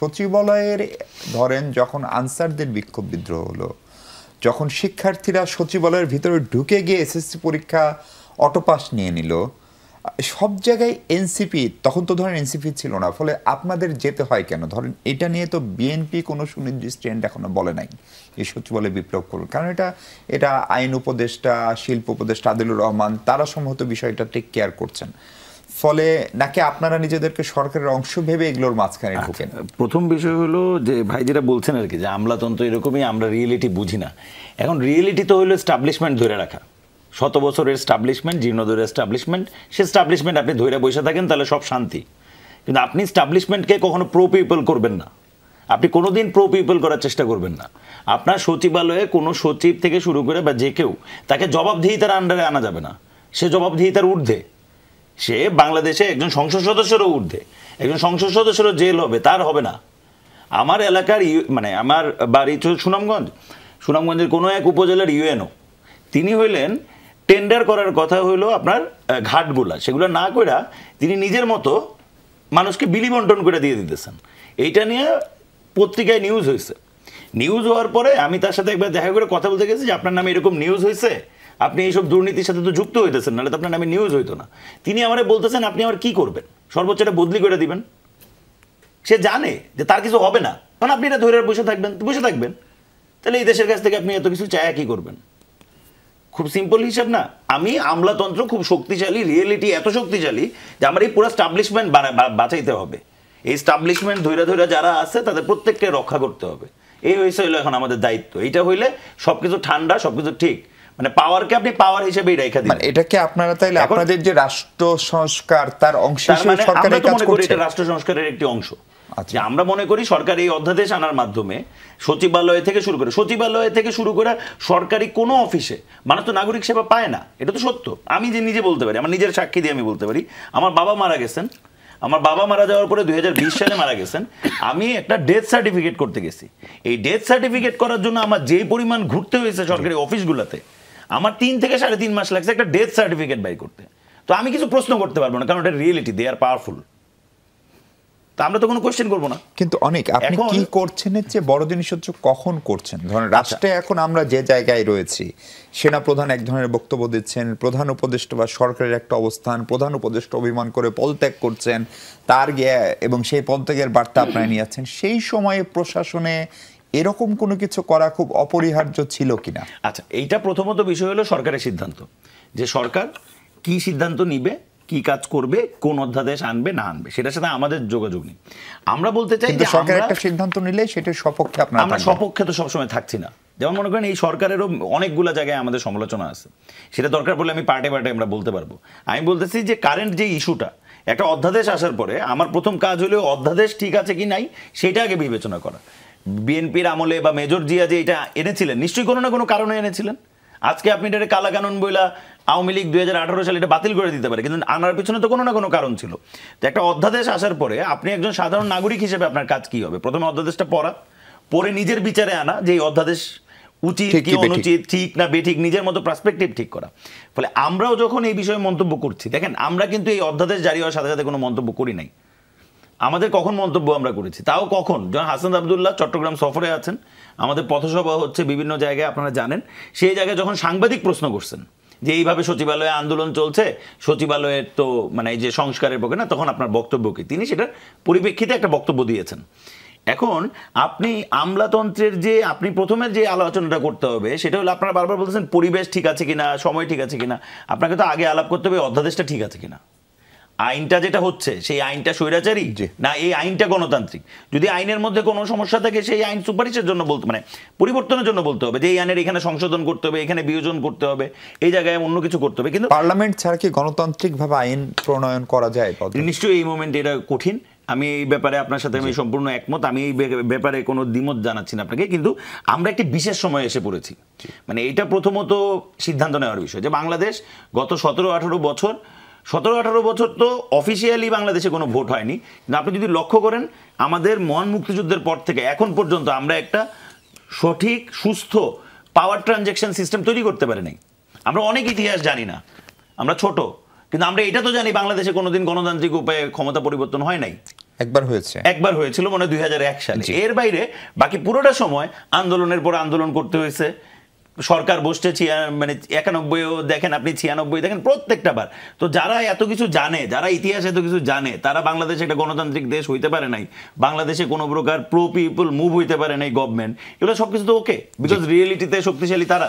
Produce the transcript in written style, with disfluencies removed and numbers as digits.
সচিবালয়ের ধরেন যখন আনসারদের বিক্ষোভ বিদ্রোহ হলো, যখন শিক্ষার্থীরা সচিবালয়ের ভিতরে ঢুকে গিয়ে এসএসসি পরীক্ষা অটোপাস নিয়ে নিল, সব জায়গায় এনসিপি, তখন তো ধরেন এনসিপি ছিল না, ফলে আপনাদের যেতে হয় কেন? ধরেন এটা নিয়ে তো বিএনপি কোনো সুনির্দিষ্ট ট্রেন্ড এখনো বলে নাই এই সচিবালয় বিপ্লব করুন, কারণ এটা আইন উপদেষ্টা, শিল্প উপদেষ্টা আদিলুর রহমান তারা সম্ভবত বিষয়টা টেক কেয়ার করছেন, ফলে নাকি আপনারা নিজেদেরকে সরকারের অংশ ভেবে এগুলোর মাঝখানে ঢোকেন? প্রথম বিষয় হলো যে ভাই যেটা বলছেন আর কি, যে আমলাতন্ত্র এরকমই, আমরা রিয়েলিটি বুঝি না। এখন রিয়েলিটি তো হলো এস্টাবলিশমেন্ট ধরে রাখা, শত বছরের এস্টাবলিশমেন্ট, জীর্ণোদ্ধরের এস্টাবলিশমেন্ট, সে এস্টাবলিশমেন্ট আপনি ধরে বসে থাকেন তাহলে সব শান্তি, কিন্তু আপনি এস্টাবলিশমেন্টকে কখনো প্রো পিপল করবেন না, আপনি কোনোদিন প্রো পিপল করার চেষ্টা করবেন না। আপনার সচিবালয়ে কোনো সচিব থেকে শুরু করে বা যে কেউ, তাকে জবাবদিহিতার আন্ডারে আনা যাবে না, সে জবাবদিহিতার ঊর্ধ্বে, সে বাংলাদেশে একজন সংসদ সদস্যেরও ঊর্ধ্বে, একজন সংসদ সদস্যেরও জেল হবে, তার হবে না। আমার এলাকার মানে আমার বাড়ি সুনামগঞ্জের কোনো এক উপজেলার ইউএনও, তিনি হইলেন টেন্ডার করার কথা হইলো আপনার ঘাটগুলা, সেগুলো না কইরা তিনি নিজের মতো মানুষকে বিলি বন্টন করে দিয়ে দিতেছেন। এইটা নিয়ে পত্রিকায় নিউজ হয়েছে। নিউজ হওয়ার পরে আমি তার সাথে একবার দেখা করে কথা বলতে গেছি যে আপনার নামে এরকম নিউজ হয়েছে, আপনি এইসব দুর্নীতির সাথে তো যুক্ত হইতেছেন, নাহলে তো আপনার নামে নিউজ হইতো না। তিনি আমারে বলতেছেন আপনি আমার কি করবেন, সর্বোচ্চ এটা বদলি করে দিবেন। সে জানে যে তার কিছু হবে না, কারণ আপনি এটা ধরে বসে থাকবেন, তাহলে এই দেশের কাছ থেকে আপনি এত কিছু চায়া কি করবেন? খুব সিম্পল হিসাব না? আমি আমলাতন্ত্র খুব শক্তিশালী, রিয়েলিটি এত শক্তিশালী যে আমার এই পুরো স্টাবলিশমেন্ট বাঁচাইতে হবে। এই স্টাবলিশমেন্ট ধৈরা যারা আছে তাদের প্রত্যেককে রক্ষা করতে হবে। এই হইলো এখন আমাদের দায়িত্ব। এইটা হইলে সবকিছু ঠান্ডা, সবকিছু ঠিক, মানে পাওয়ারকে আপনি পাওয়ার হিসেবেই রেখে দিবেন। মানে এটাকে আপনারা তাইলে আপনাদের যে রাষ্ট্র সংস্কার তার অংশ হিসেবে সরকার এই কাজ করছে? এটা রাষ্ট্র সংস্কারের একটি অংশ। যে আমরা মনে করি সরকার এই অধ্যাদেশ আনার মাধ্যমে সচিবালয় থেকে শুরু করে সরকারি কোনো অফিসে মানুষ তো নাগরিক সেবা পায় না, এটা তো সত্য। আমি যে নিজে বলতে পারি, আমার নিজের সাক্ষী দিয়ে আমি বলতে পারি, আমার বাবা মারা গেছেন, আমার বাবা মারা যাওয়ার পরে 2020 সালে মারা গেছেন, আমি একটা ডেথ সার্টিফিকেট করতে গেছি। এই ডেথ সার্টিফিকেট করার জন্য আমার যে পরিমাণ ঘুরতে হয়েছে সরকারি অফিসগুলোতে, আমার 3 থেকে 3.5 মাস লাগছে একটা ডেথ সার্টিফিকেট বাই করতে। তো আমি কিছু প্রশ্ন করতে পারবো না, কারণ এটা রিয়েলিটি, দে আর পাওয়ারফুল। তা আমরা তো কোনো কোশ্চেন করবো না। কিন্তু অনেক আপনি কি করছেন এর চেয়ে বড় জিনিস হচ্ছে কখন করছেন। ধরেন রাষ্ট্রে এখন আমরা যে জায়গায় রয়েছি, সেনা প্রধান এক ধরনের বক্তব্য দিচ্ছেন, প্রধান উপদেষ্টা বা সরকারের একটা অবস্থান, প্রধান উপদেষ্টা অভিমান করে পদত্যাগ করছেন, তার গিয়ে এবং সেই পদত্যাগের বার্তা আপনারা নিয়ে যাচ্ছেন, সেই সময়ে প্রশাসনে এরকম কোনো কিছু করা খুব অপরিহার্য ছিল কিনা? আচ্ছা, এইটা প্রথমত বিষয় হলো সরকারের সিদ্ধান্ত, যে সরকার কি সিদ্ধান্ত নিবে, কি কাজ করবে, কোন অধ্যাদেশ আনবে না আনবে, সেটার সাথে আমাদের যোগাযোগ নেই। আমরা বলতে চাই যে সরকার একটা সিদ্ধান্ত নিলে সেটার সপক্ষে আমরা সপক্ষে তো সবসময় থাকছি না। যেমন মনে করেন এই সরকারেরও অনেকগুলো জায়গায় আমাদের সমালোচনা আছে, সেটা দরকার পড়লে আমি পার্টে আমরা বলতে পারবো। আমি বলতেছি যে কারেন্ট যে ইস্যুটা, একটা অধ্যাদেশ আসার পরে আমার প্রথম কাজ হলো অধ্যাদেশ ঠিক আছে কি নাই সেটা আগে বিবেচনা করা। বিএনপির আমলে বা মেজর জিয়া যে এটা এনেছিলেন, নিশ্চয়ই কোনো না কোনো কারণে এনেছিলেন। আজকে আপনি এটা কালা কানুন বইলা আওয়ামী লীগ 2018 সালে এটা বাতিল করে দিতে পারে, কিন্তু আনার পিছনে তো কোনো না কোনো কারণ ছিল। তো একটা অধ্যাদেশ আসার পরে আপনি একজন সাধারণ নাগরিক হিসেবে আপনার কাজ কি হবে? প্রথমে অধ্যাদেশটা পড়ে নিজের বিচারে আনা যে এই অধ্যাদেশ উচিত কি অনুচিত, ঠিক না বেঠিক, নিজের মতো পার্সপেক্টিভ ঠিক করা। ফলে আমরাও যখন এই বিষয়ে মন্তব্য করছি, দেখেন আমরা কিন্তু এই অধ্যাদেশ জারি হওয়ার সাথে সাথে কোনো মন্তব্য করি নাই। আমাদের কখন মন্তব্য আমরা করেছি, তাও কখন, যখন হাসান আবদুল্লাহ চট্টগ্রাম সফরে আছেন, আমাদের পথসভা হচ্ছে বিভিন্ন জায়গায়, আপনারা জানেন, সেই জায়গায় যখন সাংবাদিক প্রশ্ন করছেন যে এইভাবে সচিবালয়ে আন্দোলন চলছে, সচিবালয়ের তো মানে এই যে সংস্কারের পক্ষে না, তখন আপনার বক্তব্য কি? তিনি সেটার পরিপ্রেক্ষিতে একটা বক্তব্য দিয়েছেন। এখন আপনি আমলাতন্ত্রের যে আপনি প্রথমে যে আলোচনাটা করতে হবে সেটা হলো, আপনারা বারবার বলতেছেন পরিবেশ ঠিক আছে কিনা, সময় ঠিক আছে কিনা। আপনাকে তো আগে আলাপ করতে হবে অধ্যাদেশটা ঠিক আছে কিনা, আইনটা যেটা হচ্ছে সেই আইনটা স্বৈরাচারী না এই আইনটা গণতান্ত্রিক। যদি আইনের মধ্যে কোনো সমস্যা থাকে সেই আইন সুপারিশের জন্য বলতে, মানে পরিবর্তনের জন্য বলতে হবে যে এই আইনের এখানে সংশোধন করতে হবে, এখানে বিয়োজন করতে হবে, এই জায়গায় অন্য কিছু করতে হবে। কিন্তু পার্লামেন্ট ছাড়া কি গণতান্ত্রিক ভাবে আইন প্রণয়ন করা যায়? নিশ্চয়ই এই মোমেন্টে এটা কঠিন। আমি এই ব্যাপারে আপনার সাথে আমি সম্পূর্ণ একমত, আমি এই ব্যাপারে কোনো দ্বিমত জানাচ্ছি না আপনাকে। কিন্তু আমরা একটি বিশেষ সময় এসে পড়েছি, মানে এটা প্রথমত সিদ্ধান্ত নেওয়ার বিষয় যে বাংলাদেশ গত 17-18 বছর তো অফিসিয়ালি বাংলাদেশে কোনো ভোট হয়নি। কিন্তু আপনি যদি লক্ষ্য করেন আমাদের মহান মুক্তিযুদ্ধের পর থেকে এখন পর্যন্ত আমরা একটা সঠিক সুস্থ পাওয়ার ট্রানজ্যাকশন সিস্টেম তৈরি করতে পারি নাই। আমরা অনেক ইতিহাস জানি না, আমরা ছোট, কিন্তু আমরা এটা তো জানি বাংলাদেশে কোনোদিন গণতান্ত্রিক উপায়ে ক্ষমতা পরিবর্তন হয় নাই। একবার হয়েছে, একবার হয়েছিল মনে হয় 2001 সালে। এর বাইরে বাকি পুরোটা সময় আন্দোলনের পর আন্দোলন করতে হয়েছে। সরকার বসছে মানে 91-ও দেখেন আপনি, 96 দেখেন, প্রত্যেকটা বার। তো যারা এত কিছু জানে, যারা ইতিহাস এত কিছু জানে, তারা বাংলাদেশে একটা গণতান্ত্রিক দেশ হইতে পারে নাই, বাংলাদেশে কোনো প্রকার প্রো পিপল মুভ হইতে পারে নাই, গভর্নমেন্ট, এগুলো সবকিছু তো ওকে, বিকজ রিয়েলিটিতে শক্তিশালী তারা।